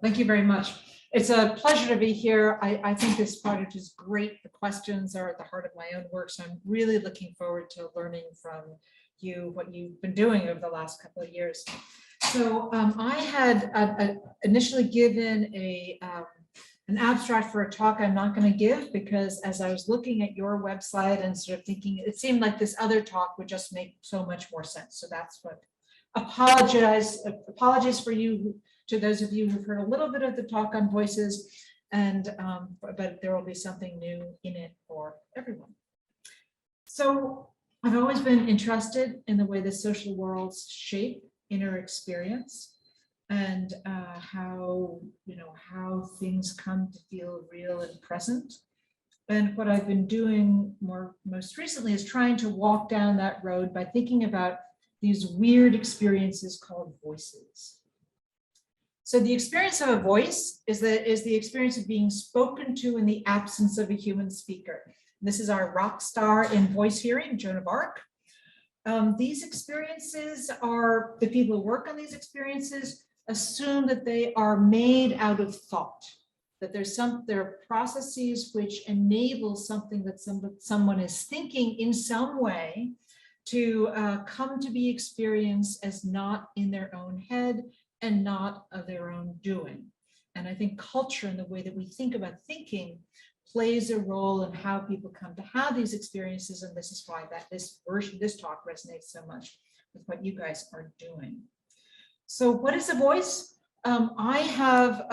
Thank you very much. It's a pleasure to be here. I think this project is great. The questions are at the heart of my own work, so I'm really looking forward to learning from you what you've been doing over the last couple of years. So I had initially given an abstract for a talk I'm not going to give, because as I was looking at your website and sort of thinking, it seemed like this other talk would just make so much more sense. So that's what, apologies for you, to those of you who've heard a little bit of the talk on voices, and but there will be something new in it for everyone. So I've always been interested in the way the social worlds shape inner experience, and how things come to feel real and present. And what I've been doing most recently is trying to walk down that road by thinking about these weird experiences called voices. So the experience of a voice is the experience of being spoken to in the absence of a human speaker. This is our rock star in voice hearing, Joan of Arc. These experiences are, the people who work on these experiences assume that they are made out of thought, that there are processes which enable something that someone is thinking in some way to come to be experienced as not in their own head and not of their own doing. And I think culture and the way that we think about thinking plays a role in how people come to have these experiences. And this is why this talk resonates so much with what you guys are doing. So what is a voice? I have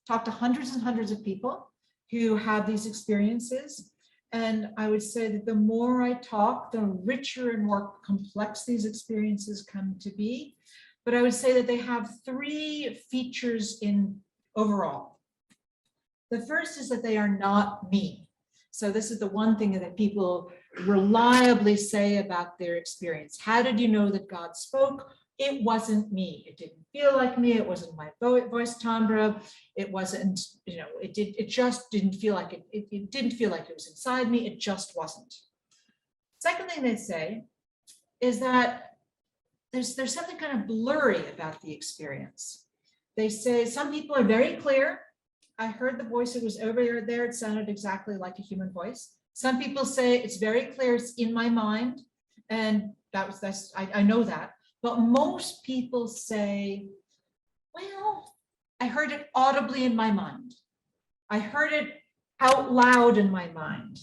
talked to hundreds and hundreds of people who have these experiences. And I would say that the more I talk, the richer and more complex these experiences come to be. But I would say that they have three features in overall. The first is that they are not me. So this is the one thing that people reliably say about their experience. How did you know that God spoke? It wasn't me. It didn't feel like me. It wasn't my voice timbre. It wasn't, it just didn't feel like it. It didn't feel like it was inside me. It just wasn't. Second thing they say is that there's something kind of blurry about the experience. They say some people are very clear. I heard the voice, it was over there, it sounded exactly like a human voice. Some people say it's very clear, it's in my mind, and I know that. But most people say, well, I heard it audibly in my mind. I heard it out loud in my mind.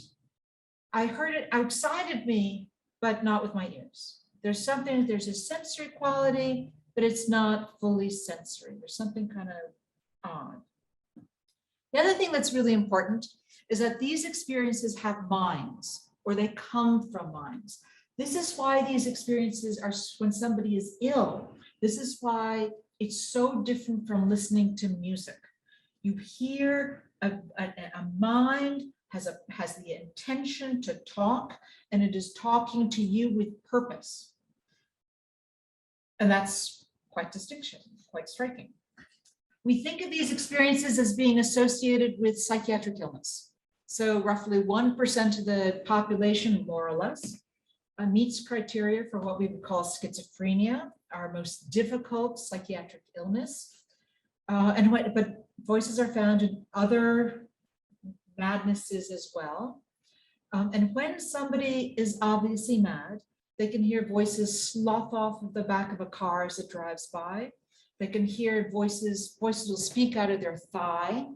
I heard it outside of me, but not with my ears. There's a sensory quality, but it's not fully sensory. There's something kind of odd. The other thing that's really important is that these experiences have minds, or they come from minds. This is why these experiences are when somebody is ill. This is why it's so different from listening to music. You hear a mind has the intention to talk, and it is talking to you with purpose. And that's quite striking. We think of these experiences as being associated with psychiatric illness. So roughly 1% of the population, more or less, meets criteria for what we would call schizophrenia, our most difficult psychiatric illness. But voices are found in other madnesses as well. And when somebody is obviously mad, they can hear voices slough off of the back of a car as it drives by. They can hear voices will speak out of their thigh.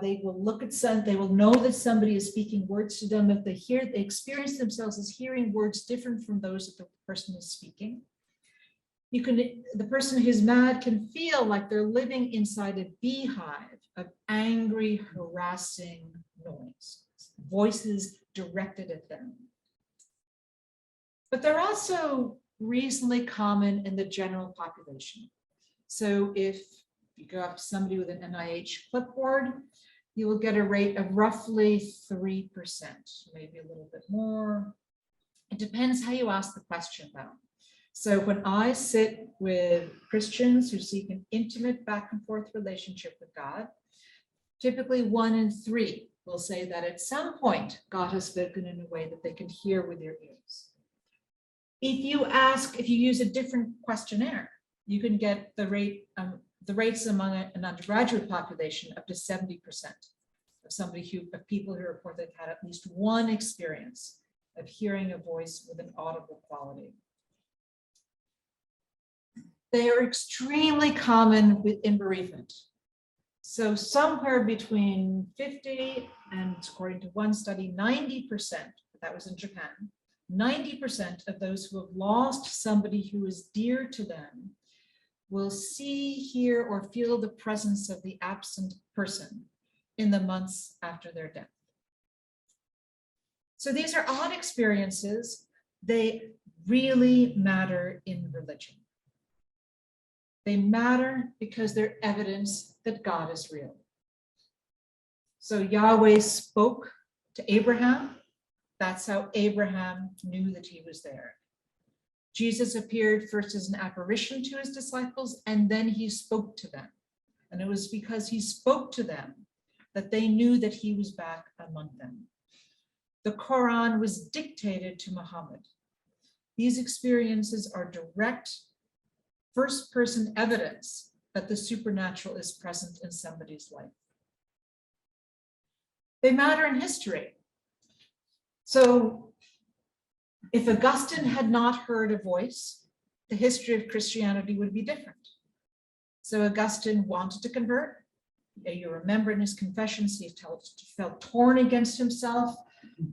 They will look at they will know that somebody is speaking words to them. If they experience themselves as hearing words different from those that the person is speaking. The person who's mad can feel like they're living inside a beehive of angry, harassing noise, voices directed at them. But they're also reasonably common in the general population. So if you go up to somebody with an NIH clipboard, you will get a rate of roughly 3%, maybe a little bit more. It depends how you ask the question though. So when I sit with Christians who seek an intimate back and forth relationship with God, typically 1 in 3 will say that at some point God has spoken in a way that they can hear with their ears. If you use a different questionnaire, you can get the rate the rates among an undergraduate population up to 70% of people who report they've had at least one experience of hearing a voice with an audible quality. They are extremely common in bereavement. So somewhere between 50 and, according to one study, 90%, that was in Japan, 90% of those who have lost somebody who is dear to them will see, hear, or feel the presence of the absent person in the months after their death. So these are odd experiences. They really matter in religion. They matter because they're evidence that God is real. So Yahweh spoke to Abraham. That's how Abraham knew that he was there. Jesus appeared first as an apparition to his disciples, and then he spoke to them. And it was because he spoke to them that they knew that he was back among them. The Quran was dictated to Muhammad. These experiences are direct first-person evidence that the supernatural is present in somebody's life. They matter in history. So if Augustine had not heard a voice, the history of Christianity would be different. So Augustine wanted to convert. You remember in his confessions, he felt torn against himself,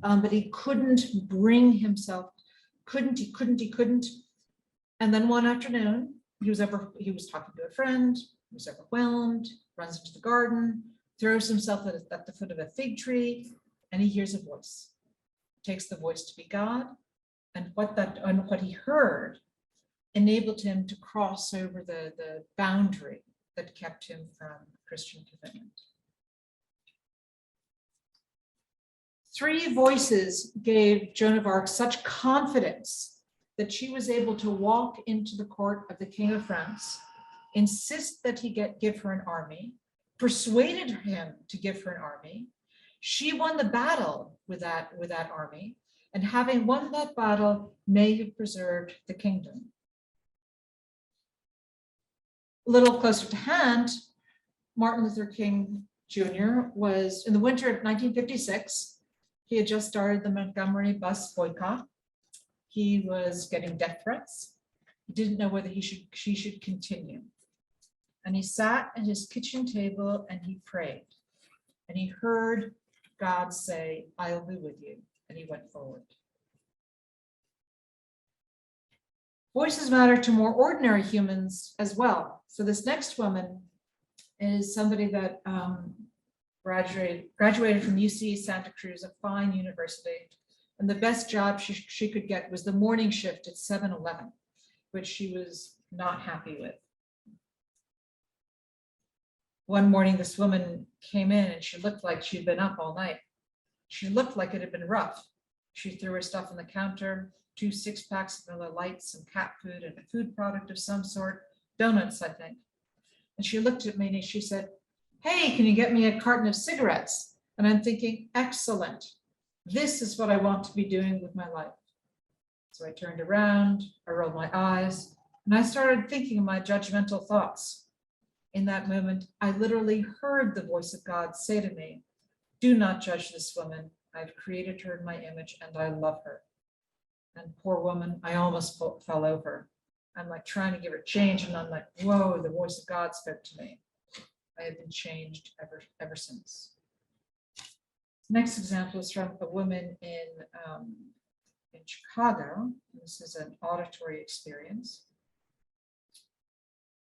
but he couldn't bring himself, couldn't. And then one afternoon, he was talking to a friend, he was overwhelmed, runs into the garden, throws himself at the foot of a fig tree, and he hears a voice. Takes the voice to be God, and what he heard enabled him to cross over the boundary that kept him from Christian commitment. 3 voices gave Joan of Arc such confidence that she was able to walk into the court of the King of France, insist that he give her an army, persuaded him to give her an army. She won the battle with that army, and having won that battle may have preserved the kingdom. A little closer to hand, Martin Luther King Jr. was, in the winter of 1956, he had just started the Montgomery bus boycott. He was getting death threats. He didn't know whether she should continue. And he sat at his kitchen table and he prayed. And he heard God say, "I'll be with you." And he went forward. Voices matter to more ordinary humans as well. So this next woman is somebody that graduated from UC Santa Cruz, a fine university. And the best job she could get was the morning shift at 7-Eleven, which she was not happy with. One morning, this woman came in and she looked like she'd been up all night. She looked like it had been rough. She threw her stuff on the counter, 2 6-packs of Miller Lights, some cat food, and a food product of some sort, donuts, I think. And she looked at me and she said, "Hey, can you get me a carton of cigarettes?" And I'm thinking, excellent. This is what I want to be doing with my life. So I turned around, I rolled my eyes, and I started thinking my judgmental thoughts. In that moment, I literally heard the voice of God say to me, "Do not judge this woman. I've created her in my image and I love her." And poor woman, I almost fell over. I'm like trying to give her change, and I'm like, whoa, the voice of God spoke to me. I have been changed ever since. Next example is from a woman in Chicago. This is an auditory experience.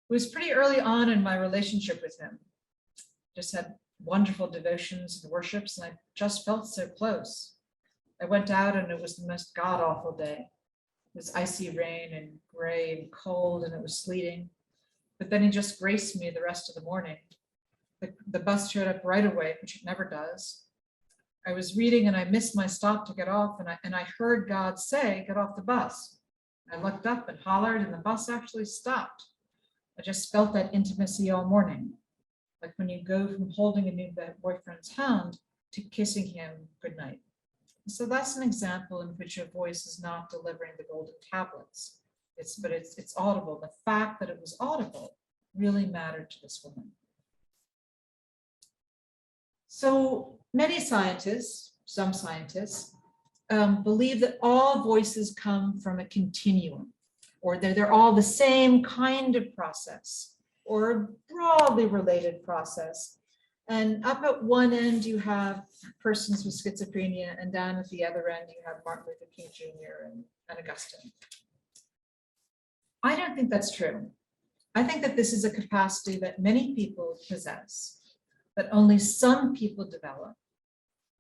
It was pretty early on in my relationship with him. Just had wonderful devotions and worships, and I just felt so close. I went out and it was the most god-awful day. It was icy rain and gray and cold, and it was sleeting. But then he just graced me the rest of the morning. The bus showed up right away, which it never does. I was reading and I missed my stop to get off, and I heard God say, "Get off the bus." I looked up and hollered, and the bus actually stopped. I just felt that intimacy all morning, like when you go from holding a new boyfriend's hand to kissing him goodnight. So that's an example in which a voice is not delivering the golden tablets. It's audible. The fact that it was audible really mattered to this woman. So many scientists, some scientists, believe that all voices come from a continuum, or they're all the same kind of process, or a broadly related process. And up at one end, you have persons with schizophrenia, and down at the other end, you have Martin Luther King Jr. and Augustine. I don't think that's true. I think that this is a capacity that many people possess, but only some people develop.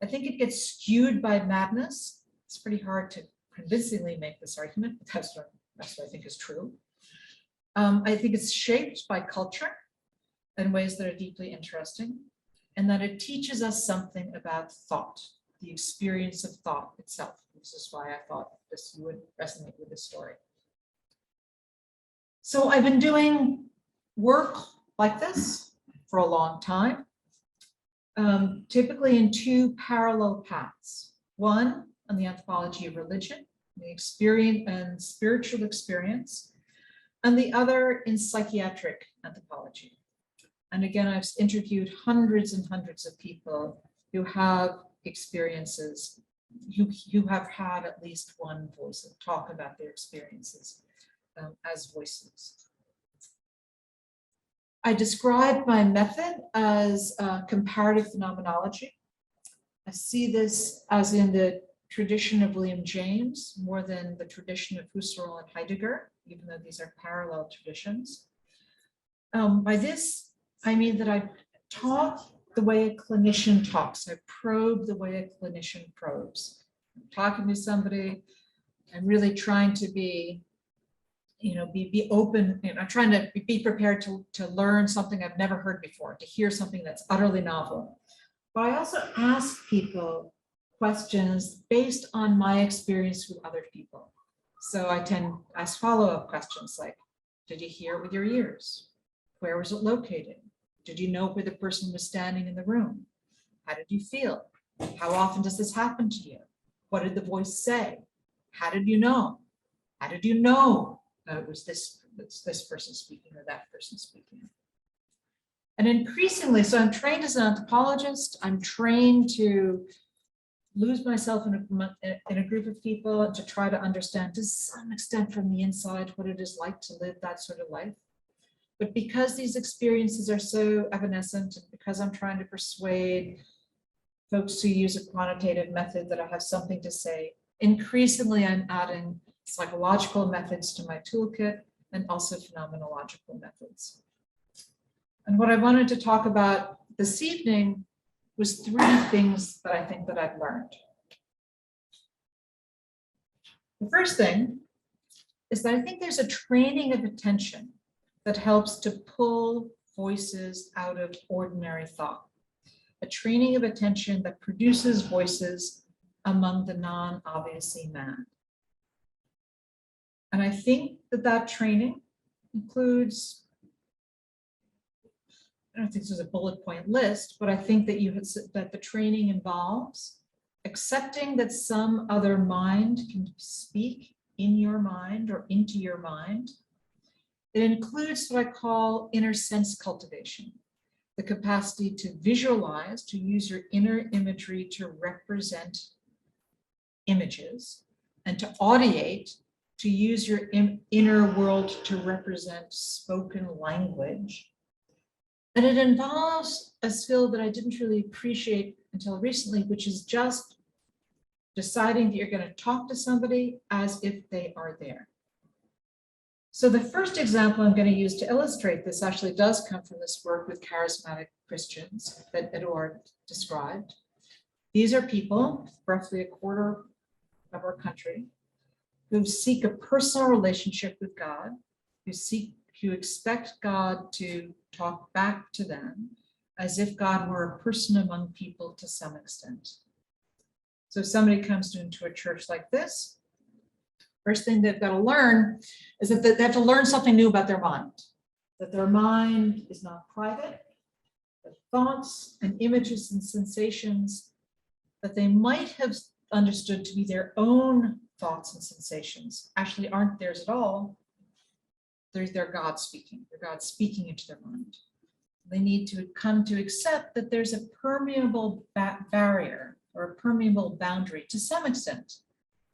I think it gets skewed by madness. It's pretty hard to convincingly make this argument, but that's what I think is true. I think it's shaped by culture in ways that are deeply interesting, and that it teaches us something about thought, the experience of thought itself. This is why I thought this would resonate with this story. So I've been doing work like this for a long time, typically in two parallel paths. One on the anthropology of religion, the experience and spiritual experience, and the other in psychiatric anthropology. And again, I've interviewed hundreds and hundreds of people who have experiences, who have had at least one voice and talk about their experiences as voices. I describe my method as comparative phenomenology. I see this as in the tradition of William James more than the tradition of Husserl and Heidegger, even though these are parallel traditions. By this, I mean that I talk the way a clinician talks. I probe the way a clinician probes. I'm talking to somebody, I'm really trying to be open, I'm trying to be prepared to learn something I've never heard before, to hear something that's utterly novel. But I also ask people questions based on my experience with other people. So I tend to ask follow-up questions like, did you hear it with your ears? Where was it located? Did you know where the person was standing in the room? How did you feel? How often does this happen to you? What did the voice say? How did you know? How did you know that it was this person speaking or that person speaking? And increasingly, so I'm trained as an anthropologist. I'm trained to lose myself in a group of people and to try to understand to some extent from the inside what it is like to live that sort of life. But because these experiences are so evanescent, and because I'm trying to persuade folks who use a quantitative method that I have something to say, increasingly I'm adding psychological methods to my toolkit and also phenomenological methods. And what I wanted to talk about this evening was three things that I think that I've learned. The first thing is that I think there's a training of attention that helps to pull voices out of ordinary thought, a training of attention that produces voices among the non-obviously mad. And I think that training includes, I don't think this is a bullet point list, but I think that the training involves accepting that some other mind can speak in your mind or into your mind. It includes what I call inner sense cultivation, the capacity to visualize, to use your inner imagery to represent images, and to audiate, to use your inner world to represent spoken language. And it involves a skill that I didn't really appreciate until recently, which is just deciding that you're going to talk to somebody as if they are there. So the first example I'm going to use to illustrate this actually does come from this work with charismatic Christians that Eduard described. These are people, roughly a quarter of our country, who seek a personal relationship with God, who expect God to talk back to them as if God were a person among people to some extent. So if somebody comes into a church like this, first thing they've got to learn is that they have to learn something new about their mind, that their mind is not private, that thoughts and images and sensations that they might have understood to be their own thoughts and sensations actually aren't theirs at all, They're God speaking. They're God speaking into their mind. They need to come to accept that there's a permeable barrier or a permeable boundary to some extent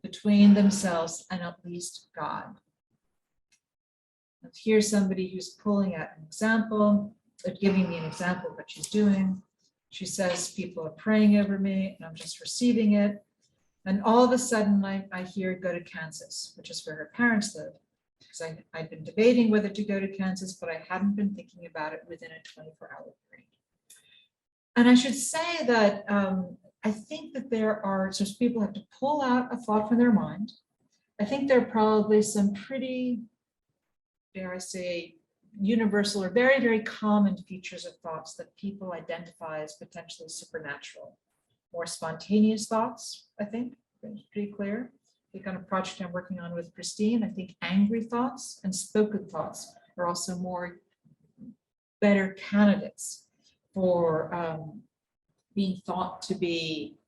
between themselves and at least God. And here's somebody who's pulling out an example, or giving me an example of what she's doing. She says, people are praying over me and I'm just receiving it. And all of a sudden I hear go to Kansas, which is where her parents live. Because I'd been debating whether to go to Kansas, but I hadn't been thinking about it within a 24-hour period. And I should say that I think that there are, so people have to pull out a thought from their mind. I think there are probably some pretty, dare I say, universal or very, very common features of thoughts that people identify as potentially supernatural. More spontaneous thoughts, I think, pretty clear. The kind of project I'm working on with Christine, I think angry thoughts and spoken thoughts are also more better candidates for being thought to be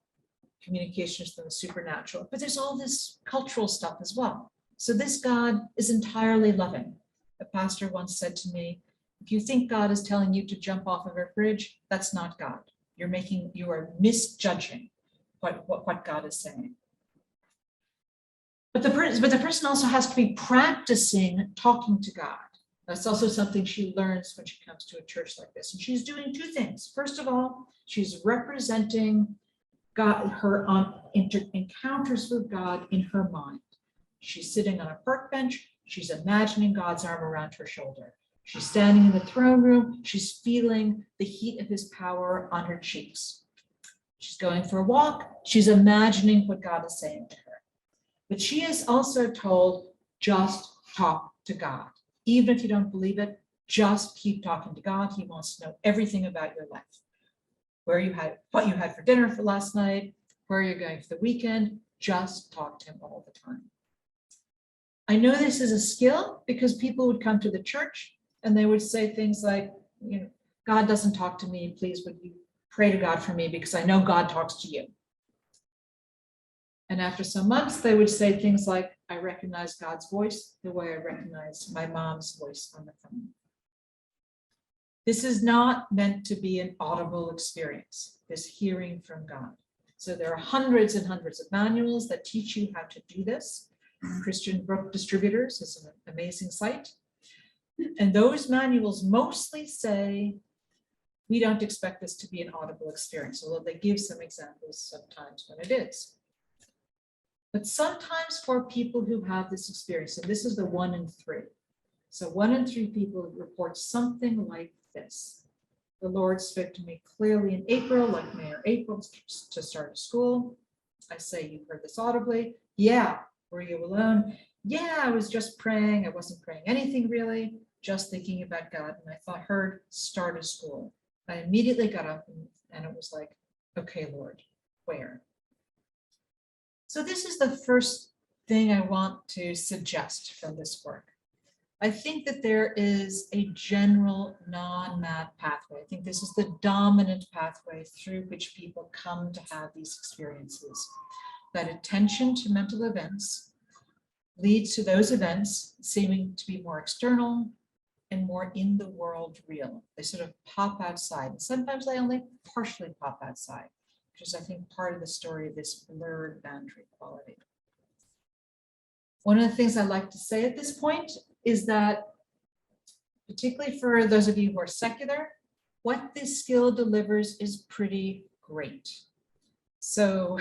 communications from the supernatural. But there's all this cultural stuff as well. So this God is entirely loving. A pastor once said to me, if you think God is telling you to jump off of a bridge, that's not God. You are misjudging what God is saying. But the person also has to be practicing talking to God. That's also something she learns when she comes to a church like this. And she's doing two things. First of all, she's representing God, her encounters with God in her mind. She's sitting on a park bench. She's imagining God's arm around her shoulder. She's standing in the throne room. She's feeling the heat of his power on her cheeks. She's going for a walk. She's imagining what God is saying to her. But she is also told, just talk to God. Even if you don't believe it, just keep talking to God. He wants to know everything about your life. What you had for dinner for last night, where you're going for the weekend, just talk to him all the time. I know this is a skill because people would come to the church and they would say things like, God doesn't talk to me. Please, would you pray to God for me because I know God talks to you. And after some months, they would say things like, I recognize God's voice the way I recognize my mom's voice on the phone. This is not meant to be an audible experience, this hearing from God. So there are hundreds and hundreds of manuals that teach you how to do this. Christian Book Distributors is an amazing site. And those manuals mostly say, we don't expect this to be an audible experience, although they give some examples sometimes when it is. But sometimes for people who have this experience, and this is the 1 in 3. So 1 in 3 people report something like this. The Lord spoke to me clearly in April, like May or April, to start school. I say, you heard this audibly. Yeah. Were you alone? Yeah, I was just praying. I wasn't praying anything really, just thinking about God. And I heard start a school. I immediately got up and it was like, okay, Lord, where? So this is the first thing I want to suggest from this work. I think that there is a general non-math pathway. I think this is the dominant pathway through which people come to have these experiences. That attention to mental events leads to those events seeming to be more external and more in the world real. They sort of pop outside. And sometimes they only partially pop outside, which is, I think, part of the story of this blurred boundary quality. One of the things I like to say at this point is that, particularly for those of you who are secular, what this skill delivers is pretty great. So,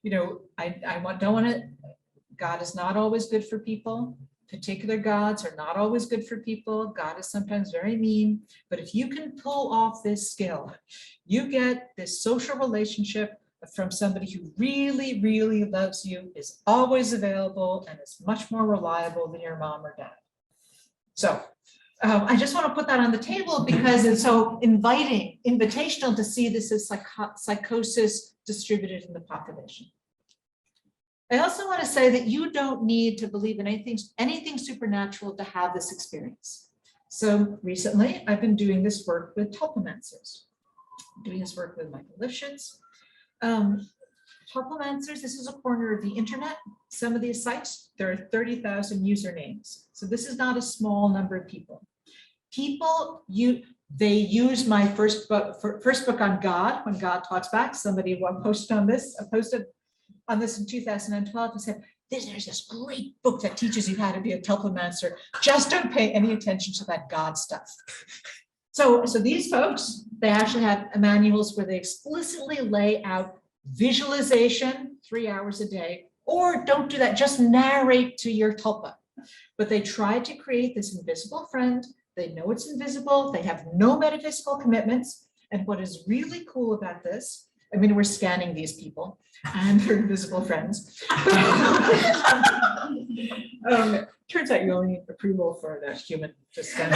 don't want to, God is not always good for people. Particular gods are not always good for people. God is sometimes very mean. But if you can pull off this skill, you get this social relationship from somebody who really, really loves you, is always available, and is much more reliable than your mom or dad. So I just want to put that on the table because it's so invitational to see this as psychosis distributed in the population. I also want to say that you don't need to believe in anything supernatural to have this experience. So recently, I've been doing this work with tulpomancers, doing this work with Michael Lifshitz. Tulpamancers, this is a corner of the internet. Some of these sites, there are 30,000 usernames. So this is not a small number of people. They use my first book on God, When God Talks Back. Somebody posted on this in 2012 and said, there's this great book that teaches you how to be a tulpamancer. Just don't pay any attention to that God stuff. So these folks, they actually have manuals where they explicitly lay out visualization 3 hours a day, or don't do that, just narrate to your tulpa. But they try to create this invisible friend. They know it's invisible. They have no metaphysical commitments. And what is really cool about this, I mean, we're scanning these people and their invisible friends. Turns out you only need approval for the human to scan.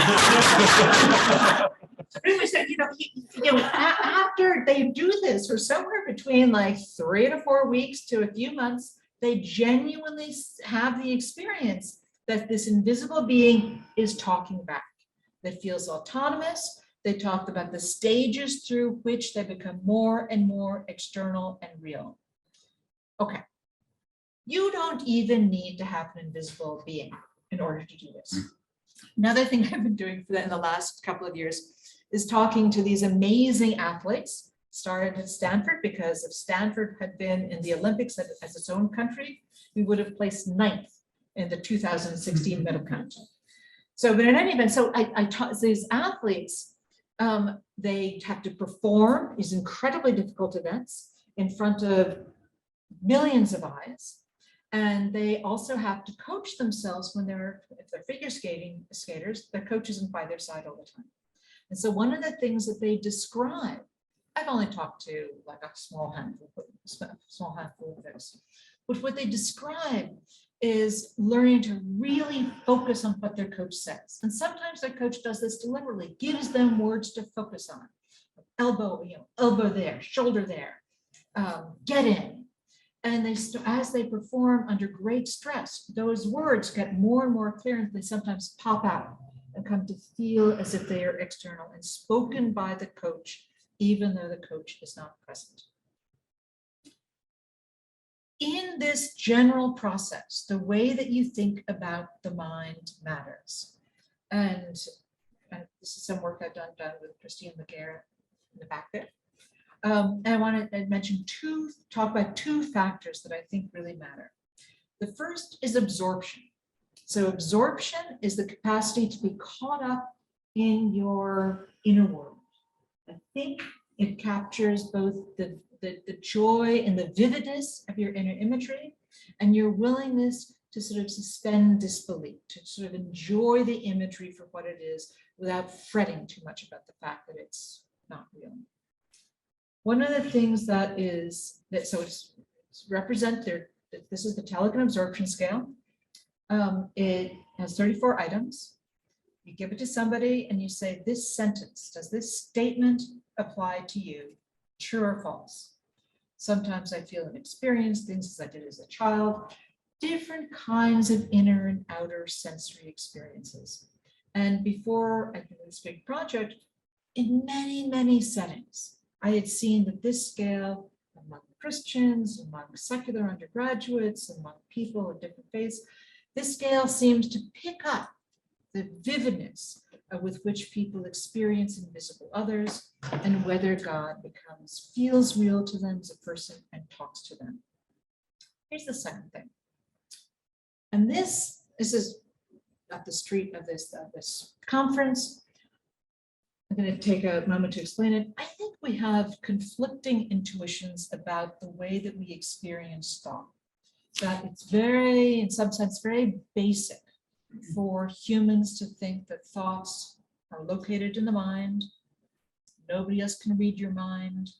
After they do this for somewhere between like 3 to 4 weeks to a few months, they genuinely have the experience that this invisible being is talking back, that feels autonomous. They talked about the stages through which they become more and more external and real. Okay, you don't even need to have an invisible being in order to do this. Another thing I've been doing for that in the last couple of years is talking to these amazing athletes. Started at Stanford, because if Stanford had been in the Olympics as its own country, we would have placed 9th in the 2016 medal count. So, but in any event, so I taught these athletes, they have to perform these incredibly difficult events in front of millions of eyes. And they also have to coach themselves if they're figure skaters, their coach isn't by their side all the time. And so one of the things that they describe, I've only talked to like a small handful of those, but what they describe is learning to really focus on what their coach says. And sometimes their coach does this deliberately, gives them words to focus on. Elbow, elbow there, shoulder there, get in. And as they perform under great stress, those words get more and more clear, and they sometimes pop out and come to feel as if they are external and spoken by the coach, even though the coach is not present. In this general process, the way that you think about the mind matters. And this is some work I've done with Christine McGarrett in the back there. And I want to talk about 2 factors that I think really matter. The first is absorption. So absorption is the capacity to be caught up in your inner world. I think it captures both the joy and the vividness of your inner imagery and your willingness to sort of suspend disbelief, to sort of enjoy the imagery for what it is without fretting too much about the fact that it's not real. One of the things that is, so it's represented, this is the Telican absorption scale. It has 34 items. You give it to somebody and you say, this sentence, does this statement apply to you? True or false? Sometimes I feel and experience things as I did as a child, different kinds of inner and outer sensory experiences. And before I did this big project, in many, many settings, I had seen that this scale among Christians, among secular undergraduates, among people of different faiths, this scale seems to pick up the vividness with which people experience invisible others and whether God feels real to them as a person and talks to them. Here's the second thing. And this is at the street of this conference. I'm going to take a moment to explain it. I think we have conflicting intuitions about the way that we experience thought. That it's very, in some sense, very basic for humans to think that thoughts are located in the mind. Nobody else can read your mind.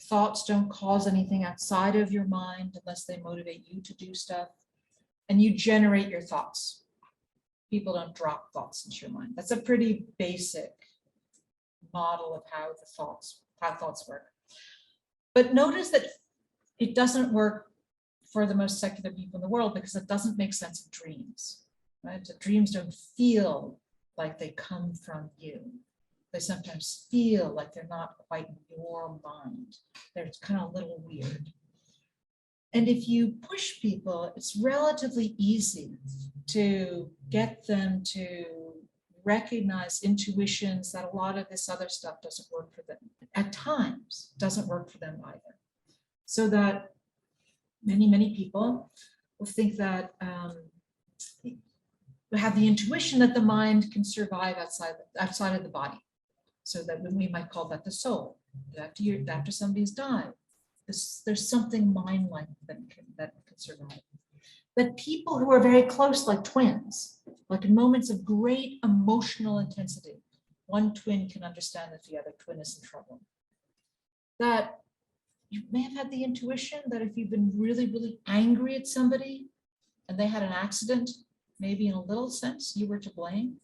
Thoughts don't cause anything outside of your mind unless they motivate you to do stuff. And you generate your thoughts. People don't drop thoughts into your mind. That's a pretty basic model of how thoughts work. But notice that it doesn't work for the most secular people in the world because it doesn't make sense of dreams, right? So dreams don't feel like they come from you. They sometimes feel like they're not quite your mind. They're kind of a little weird. And if you push people, it's relatively easy to get them to recognize intuitions that a lot of this other stuff doesn't work for them. At times, doesn't work for them either. So that many people will think that we have the intuition that the mind can survive outside of the body. So that we might call that the soul. After somebody's died, there's something mind-like that can survive. That people who are very close, like twins, like in moments of great emotional intensity, one twin can understand if the other twin is in trouble. That you may have had the intuition that if you've been really angry at somebody and they had an accident, maybe in a little sense you were to blame.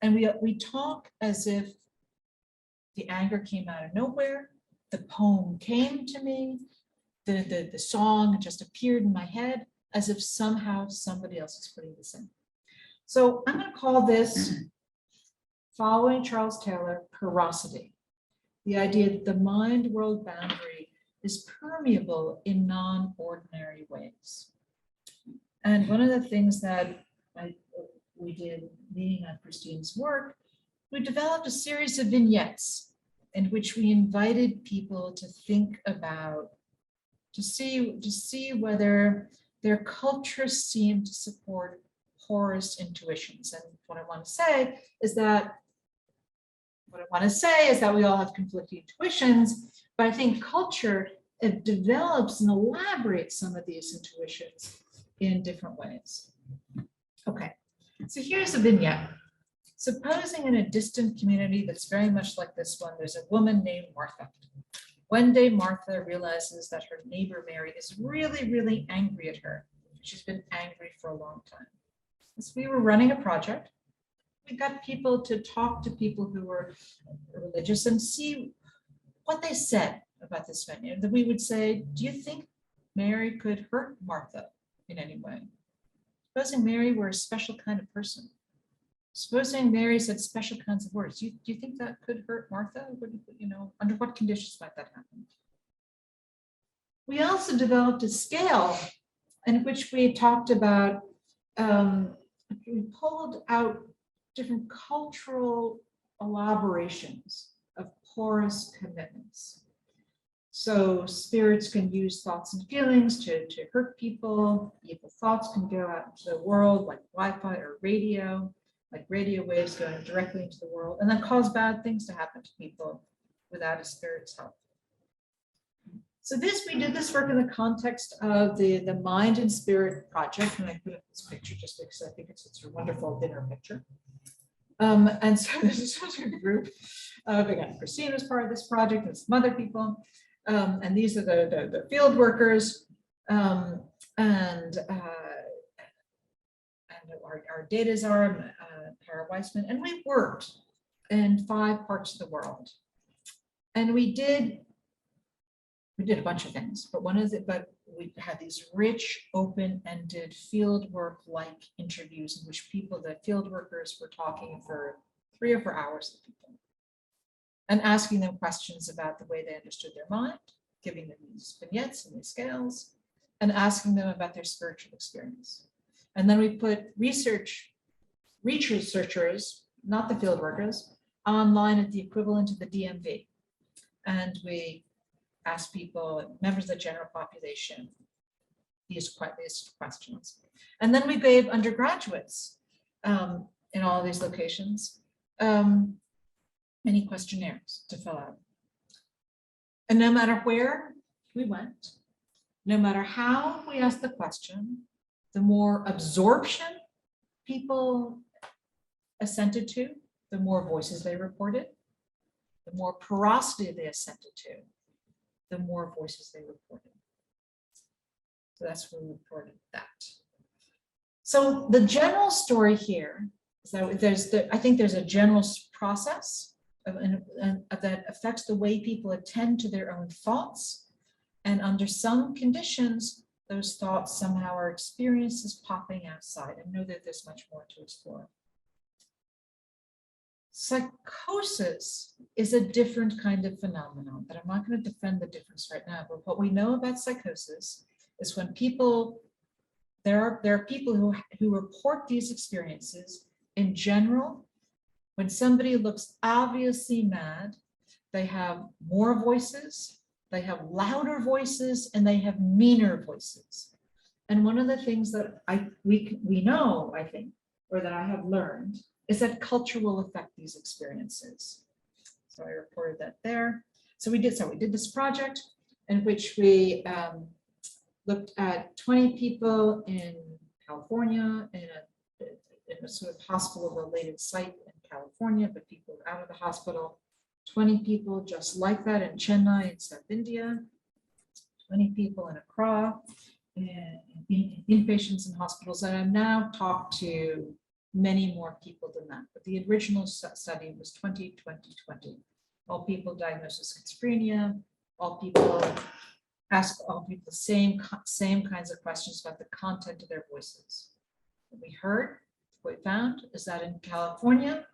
And we talk as if the anger came out of nowhere, the poem came to me, the song just appeared in my head, as if somehow somebody else is putting this in. So I'm going to call this, following Charles Taylor, porosity. The idea that the mind-world boundary is permeable in non-ordinary ways. And one of the things that we did leading on Christine's work, we developed a series of vignettes in which we invited people to think about, to see whether their cultures seem to support porous intuitions. And what I want to say is that we all have conflicting intuitions, but I think culture develops and elaborates some of these intuitions in different ways. Okay, so here's a vignette. Supposing in a distant community that's very much like this one, there's a woman named Martha. One day, Martha realizes that her neighbor Mary is really angry at her. She's been angry for a long time. As we were running a project, we got people to talk to people who were religious and see what they said about this venue. And then we would say, do you think Mary could hurt Martha in any way? Supposing Mary were a special kind of person. Supposing Mary said special kinds of words, do you think that could hurt Martha? Under what conditions might that happen? We also developed a scale in which we talked about, we pulled out different cultural elaborations of porous commitments. So spirits can use thoughts and feelings to hurt people. Evil thoughts can go out into the world like Wi-Fi or radio, like radio waves going directly into the world, and then cause bad things to happen to people without a spirit's help. So we did this work in the context of the Mind and Spirit Project, and I put up this picture just because I think it's a wonderful dinner picture. And so this is a group. Again, Christine was part of this project, and some other people. And these are the field workers, and our data czar, Para Weissman, and we worked in 5 parts of the world. And we did a bunch of things, but we had these rich, open-ended field work-like interviews in which the field workers were talking for 3 or 4 hours with people and asking them questions about the way they understood their mind, giving them these vignettes and these scales, and asking them about their spiritual experience. And then we put researchers, not the field workers, online at the equivalent of the DMV. And we asked people, members of the general population, these questions. And then we gave undergraduates in all of these locations many questionnaires to fill out. And no matter where we went, no matter how we asked the question, the more absorption people assented to, the more voices they reported, the more porosity they assented to, the more voices they reported. So that's where we reported that. So the general story here is that I think there's a general process that affects the way people attend to their own thoughts. And under some conditions, those thoughts somehow are experienced as popping outside. I know that there's much more to explore. Psychosis is a different kind of phenomenon that I'm not going to defend the difference right now, but what we know about psychosis is when people, there are people who report these experiences in general. When somebody looks obviously mad, they have more voices, they have louder voices, and they have meaner voices. And one of the things that we know, I think, or that I have learned, is that culture will affect these experiences. So I reported that there. So we did this project in which we looked at 20 people in California in a sort of hospital-related site in California, but people out of the hospital. 20 people just like that in Chennai in South India. 20 people in Accra, and inpatients in hospitals. And I've now talked to many more people than that. But the original study was 20, 20, 20. All people diagnosed with schizophrenia, all people ask all people the same kinds of questions about the content of their voices. What we heard, what we found is that in California,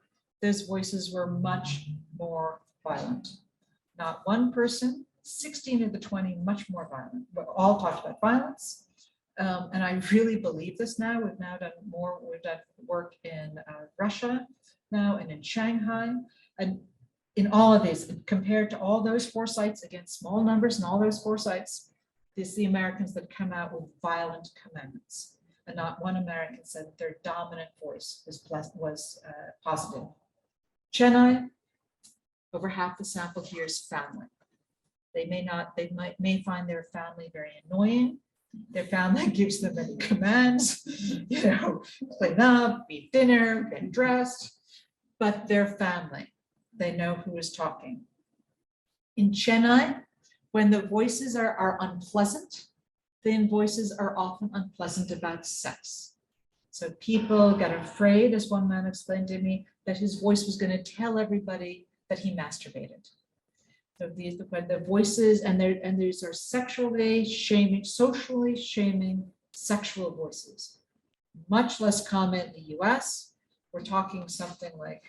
those voices were much more violent. Not one person, 16 of the 20 much more violent. We all talked about violence. And I really believe this now. We've now done more, we've done work in Russia now and in Shanghai. And in all of these, compared to all those 4 sites, again, small numbers in all those 4 sites, it's the Americans that come out with violent commandments. And not one American said their dominant voice was positive. Chennai, over half the sample here is family. They may find their family very annoying. Their family gives them many commands, clean up, eat dinner, get dressed, but their family, they know who is talking. In Chennai, when the voices are unpleasant, then voices are often unpleasant about sex. So people get afraid, as one man explained to me, that his voice was going to tell everybody that he masturbated. So these the voices, and these are sexually shaming, socially shaming sexual voices. Much less common in the US. We're talking something like,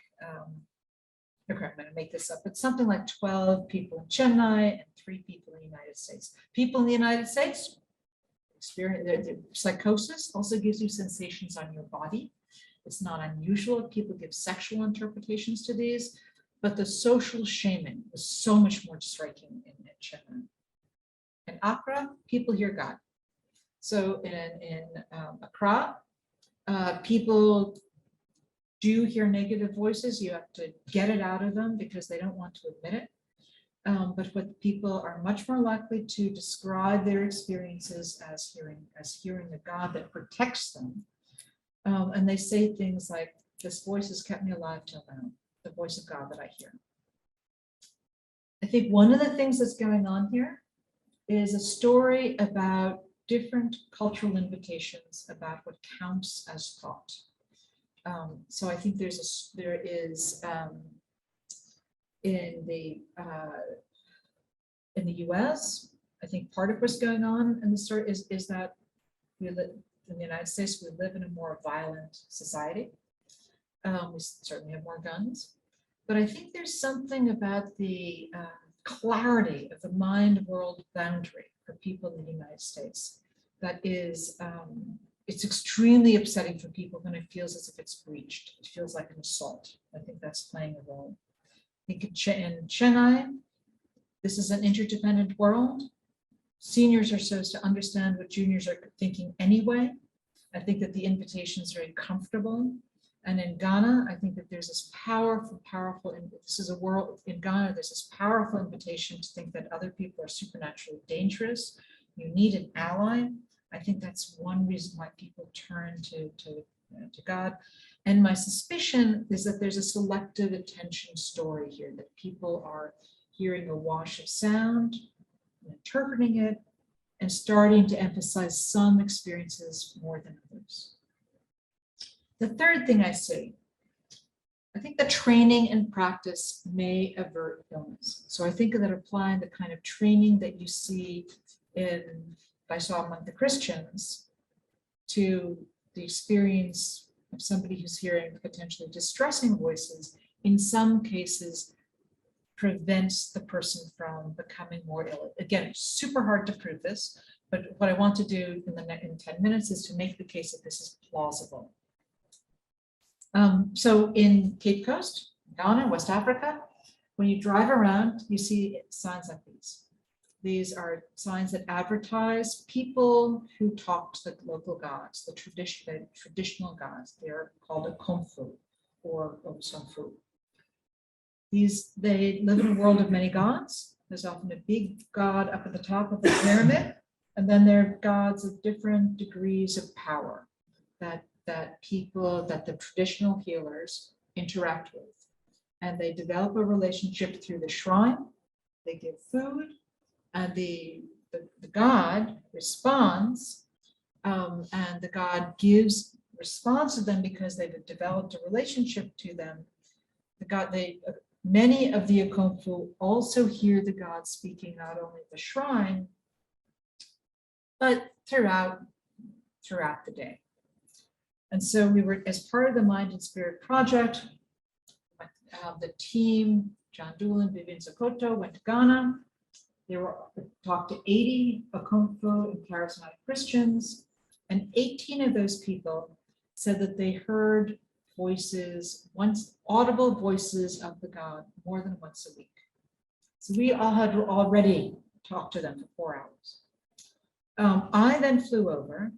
okay, I'm going to make this up, but something like 12 people in Chennai and 3 people in the United States. People in the United States, experience psychosis also gives you sensations on your body. It's not unusual. People give sexual interpretations to these, but the social shaming was so much more striking in Chennai. In Accra, people hear God. So in Accra, people do hear negative voices. You have to get it out of them because they don't want to admit it. But what people are much more likely to describe their experiences as hearing a God that protects them. And they say things like, this voice has kept me alive till now, the voice of God that I hear. I think one of the things that's going on here is a story about different cultural invitations about what counts as thought. So I think there is in the US, I think part of what's going on in the story is that we live in the United States, we live in a more violent society. We certainly have more guns, but I think there's something about the clarity of the mind-world boundary for people in the United States that is, it's extremely upsetting for people when it feels as if it's breached. It feels like an assault. I think that's playing a role. I think in Chennai, this is an interdependent world. Seniors are supposed to understand what juniors are thinking anyway. I think that the invitation is very comfortable. And in Ghana, I think that there's this powerful, this is a world, in Ghana, there's this powerful invitation to think that other people are supernaturally dangerous. You need an ally. I think that's one reason why people turn to God. And my suspicion is that there's a selective attention story here, that people are hearing a wash of sound, interpreting it, and starting to emphasize some experiences more than others. The third thing I see, I think the training and practice may avert illness. So I think that applying the kind of training that you see I saw among the Christians to the experience of somebody who's hearing potentially distressing voices, in some cases prevents the person from becoming more ill. Again, it's super hard to prove this, But what I want to do in 10 minutes is to make the case that this is plausible. So in Cape Coast, Ghana, West Africa, when you drive around, you see signs like these. These are signs that advertise people who talk to the local gods, the traditional gods. They are called a Komfu or Somfu. They live in a world of many gods. There's often a big god up at the top of the pyramid, and then there are gods of different degrees of power that the traditional healers interact with. And they develop a relationship through the shrine. They give food, and the god responds, and the god responds to them because they've developed a relationship to them. Many of the Akomfu also hear the god speaking not only at the shrine, but throughout the day. And so we were, as part of the Mind and Spirit Project, the team, John Doolin, Vivian Sokoto, went to Ghana. They talked to 80 Akomfu and charismatic Christians, and 18 of those people said that they heard audible voices of the god more than once a week. So we all had already talked to them for 4 hours. I then flew over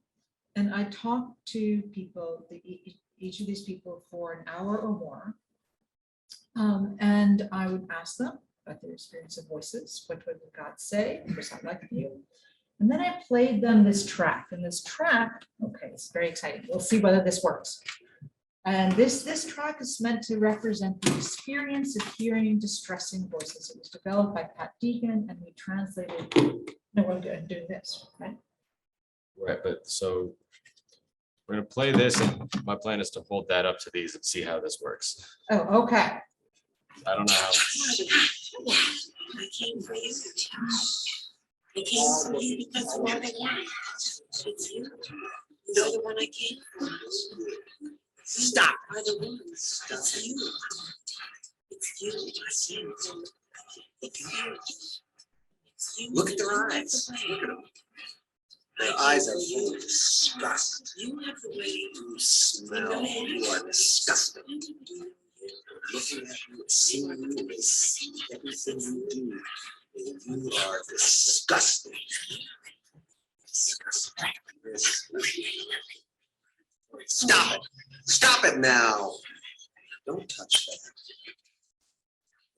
and I talked to people, each of these people, for an hour or more. And I would ask them about their experience of voices. What would the god say? What was that like for you? And then I played them this track. And this track, okay, it's very exciting. We'll see whether this works. And this track is meant to represent the experience of hearing distressing voices. It was developed by Pat Deegan, and we translated. No, we're going to do this, right? Right, but so we're going to play this, and my plan is to hold that up to these and see how this works. Oh, okay. I don't know how. I came for you. I came for you because you are the one. It's you. You're the one I came for. Stop. You are the one. It's you. It's you. It's you. It's you. It's you. Look at their eyes. Look at them. Their eyes are full of disgust. You have the way You smell. You are disgusting. Looking at you, seeing you, and see everything you do. And you are disgusting. Disgusting. Stop it. Stop it now. Don't touch that.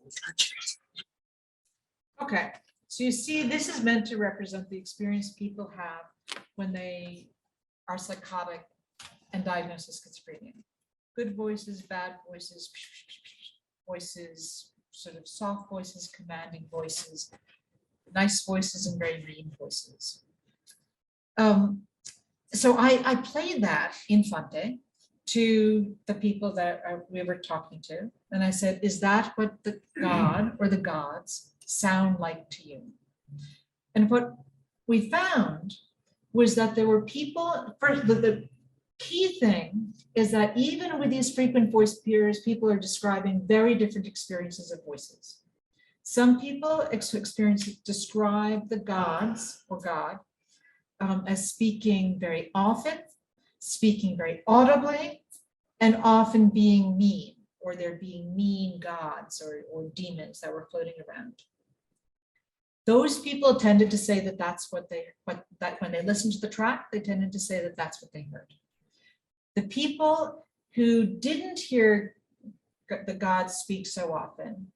Don't touch it. Okay. So you see, this is meant to represent the experience people have when they are psychotic and diagnosed as schizophrenia. Good voices, bad voices, voices, sort of soft voices, commanding voices, nice voices, and very mean voices. So I played that Infante to the people that we were talking to. And I said, is that what the god or the gods sound like to you? And what we found was that there were people, first, the key thing is that even with these frequent voice peers, people are describing very different experiences of voices. Some people describe the gods or God as speaking very often, speaking very audibly, and often being mean, or there being mean gods or demons that were floating around. Those people tended to say that that's what when they listened to the track, they tended to say that that's what they heard. The people who didn't hear the gods speak so often,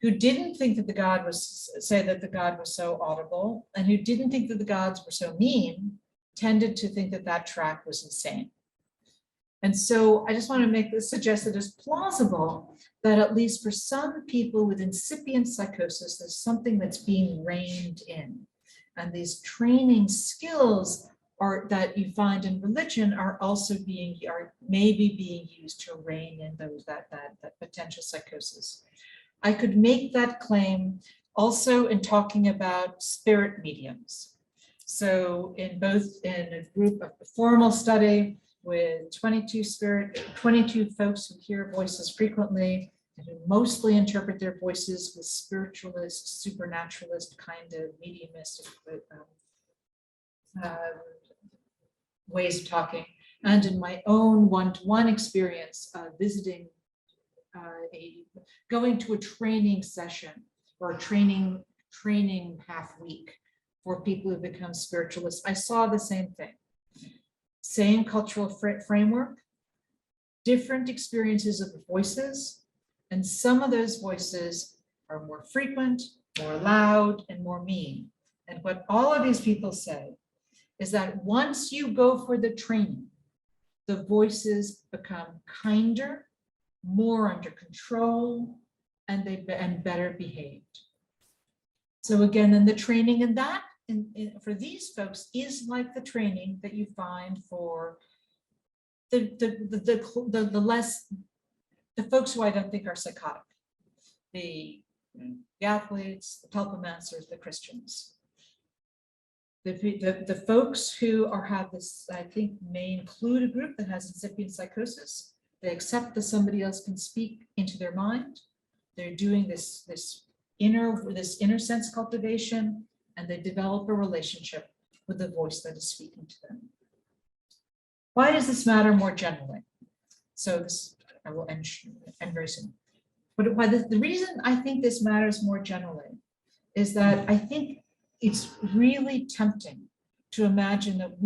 who didn't think that the god was so audible, and who didn't think that the gods were so mean, tended to think that that track was insane. And so I just want to suggest that it's plausible that at least for some people with incipient psychosis, there's something that's being reined in. And these training skills that you find in religion are also maybe being used to rein in that potential psychosis. I could make that claim also in talking about spirit mediums. So in a group of formal study with 22 folks who hear voices frequently and who mostly interpret their voices with spiritualist, supernaturalist kind of mediumistic ways of talking, and in my own one-to-one experience visiting going to a training session or a training half week for people who become spiritualists, I saw the same thing. Same cultural framework, different experiences of the voices, and some of those voices are more frequent, more loud, and more mean. And what all of these people say is that once you go for the training, the voices become kinder, more under control, and better behaved. So again, in the training, and that for these folks is like the training that you find for the folks who I don't think are psychotic, the athletes, the telepomancers, the Christians. The folks who have this, I think, may include a group that has incipient psychosis. They accept that somebody else can speak into their mind. They're doing this inner sense cultivation, and they develop a relationship with the voice that is speaking to them. Why does this matter more generally? So this, I will end very soon. But why the reason I think this matters more generally is that I think it's really tempting to imagine that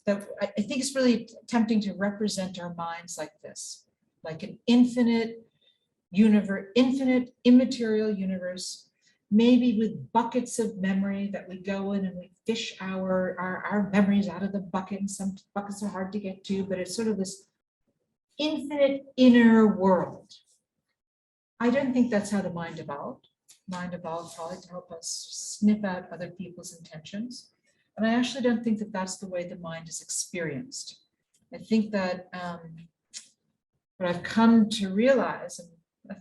I think it's really tempting to represent our minds like this, like an infinite universe, infinite immaterial universe, maybe with buckets of memory that we go in and we fish our memories out of the bucket, and some buckets are hard to get to, but it's sort of this infinite inner world. I don't think that's how the mind evolved. Mind evolved probably to help us sniff out other people's intentions. And I actually don't think that that's the way the mind is experienced. I think that what I've come to realize, and I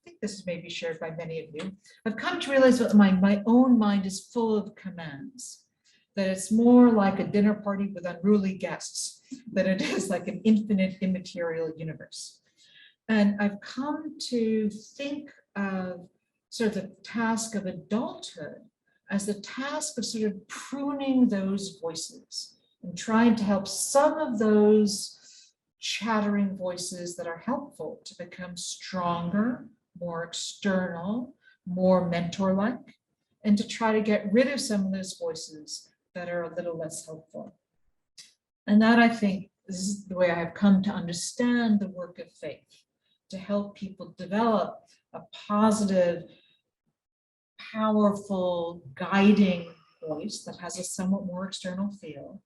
think this is maybe shared by many of you, I've come to realize that my own mind is full of commands, that it's more like a dinner party with unruly guests than it is like an infinite immaterial universe. And I've come to think of sort of the task of adulthood as the task of sort of pruning those voices and trying to help some of those chattering voices that are helpful to become stronger, more external, more mentor-like, and to try to get rid of some of those voices that are a little less helpful. And that, I think, this is the way I have come to understand the work of faith, to help people develop a positive, powerful, guiding voice that has a somewhat more external feel,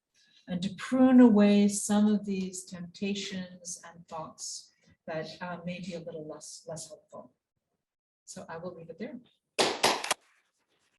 and to prune away some of these temptations and thoughts that may be a little less helpful. So I will leave it there.